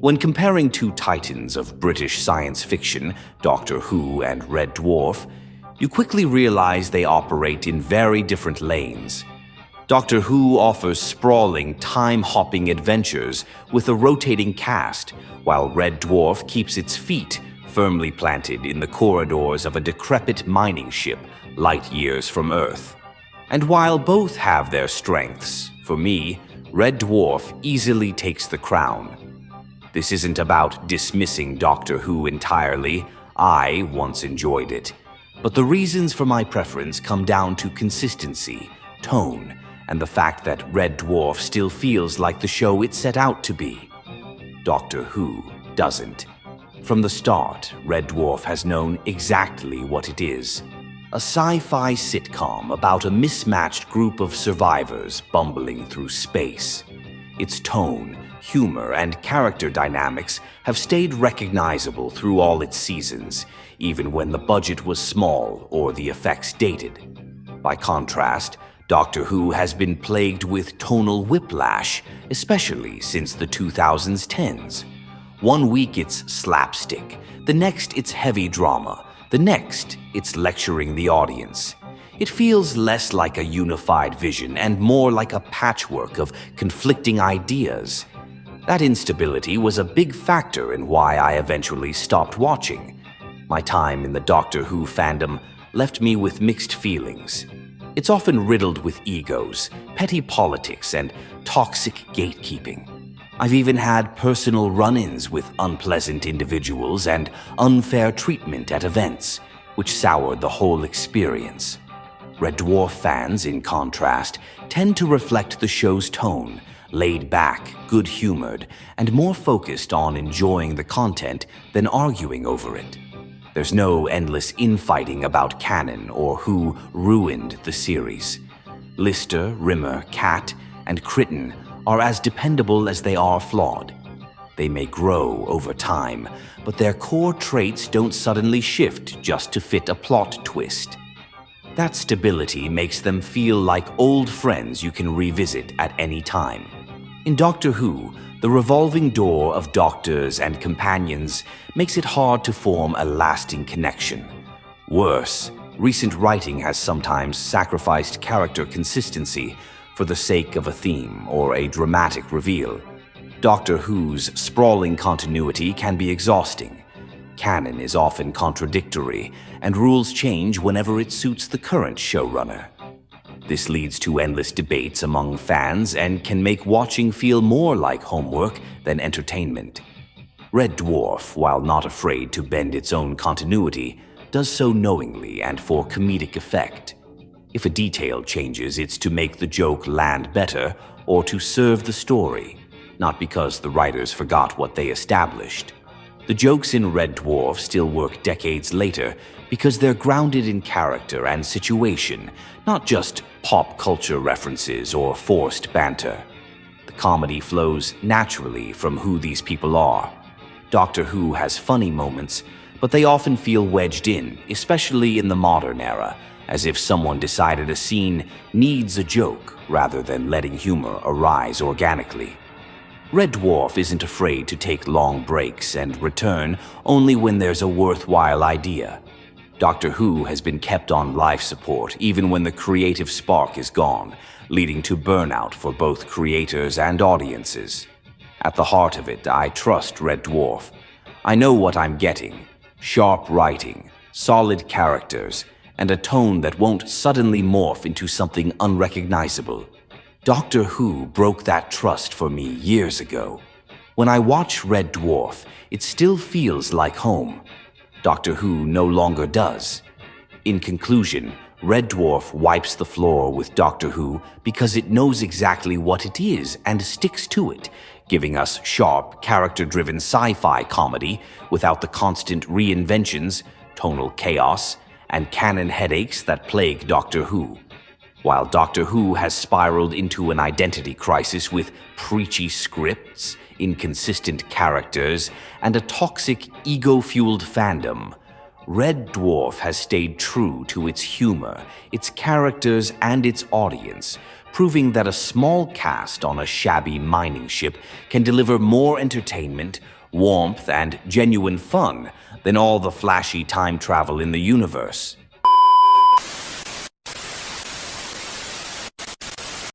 When comparing two titans of British science fiction, Doctor Who and Red Dwarf, you quickly realize they operate in very different lanes. Doctor Who offers sprawling, time-hopping adventures with a rotating cast, while Red Dwarf keeps its feet firmly planted in the corridors of a decrepit mining ship light years from Earth. And while both have their strengths, for me, Red Dwarf easily takes the crown. This isn't about dismissing Doctor Who entirely. I once enjoyed it. But the reasons for my preference come down to consistency, tone, and the fact that Red Dwarf still feels like the show it set out to be. Doctor Who doesn't. From the start, Red Dwarf has known exactly what it is. A sci-fi sitcom about a mismatched group of survivors bumbling through space. Its tone, humor, and character dynamics have stayed recognizable through all its seasons, even when the budget was small or the effects dated. By contrast, Doctor Who has been plagued with tonal whiplash, especially since the 2010s. One week it's slapstick, the next it's heavy drama, the next it's lecturing the audience. It feels less like a unified vision and more like a patchwork of conflicting ideas. That instability was a big factor in why I eventually stopped watching. My time in the Doctor Who fandom left me with mixed feelings. It's often riddled with egos, petty politics, and toxic gatekeeping. I've even had personal run-ins with unpleasant individuals and unfair treatment at events, which soured the whole experience. Red Dwarf fans, in contrast, tend to reflect the show's tone, laid back, good-humored, and more focused on enjoying the content than arguing over it. There's no endless infighting about canon or who ruined the series. Lister, Rimmer, Cat, and Crichton are as dependable as they are flawed. They may grow over time, but their core traits don't suddenly shift just to fit a plot twist. That stability makes them feel like old friends you can revisit at any time. In Doctor Who, the revolving door of doctors and companions makes it hard to form a lasting connection. Worse, recent writing has sometimes sacrificed character consistency for the sake of a theme or a dramatic reveal. Doctor Who's sprawling continuity can be exhausting. Canon is often contradictory, and rules change whenever it suits the current showrunner. This leads to endless debates among fans and can make watching feel more like homework than entertainment. Red Dwarf, while not afraid to bend its own continuity, does so knowingly and for comedic effect. If a detail changes, it's to make the joke land better or to serve the story, not because the writers forgot what they established. The jokes in Red Dwarf still work decades later because they're grounded in character and situation, not just pop culture references or forced banter. The comedy flows naturally from who these people are. Doctor Who has funny moments, but they often feel wedged in, especially in the modern era, as if someone decided a scene needs a joke rather than letting humor arise organically. Red Dwarf isn't afraid to take long breaks and return only when there's a worthwhile idea. Doctor Who has been kept on life support even when the creative spark is gone, leading to burnout for both creators and audiences. At the heart of it, I trust Red Dwarf. I know what I'm getting: sharp writing, solid characters, and a tone that won't suddenly morph into something unrecognizable. Doctor Who broke that trust for me years ago. When I watch Red Dwarf, it still feels like home. Doctor Who no longer does. In conclusion, Red Dwarf wipes the floor with Doctor Who because it knows exactly what it is and sticks to it, giving us sharp, character-driven sci-fi comedy without the constant reinventions, tonal chaos, and canon headaches that plague Doctor Who. While Doctor Who has spiraled into an identity crisis with preachy scripts, inconsistent characters, and a toxic, ego-fueled fandom, Red Dwarf has stayed true to its humor, its characters, and its audience, proving that a small cast on a shabby mining ship can deliver more entertainment, warmth, and genuine fun than all the flashy time travel in the universe.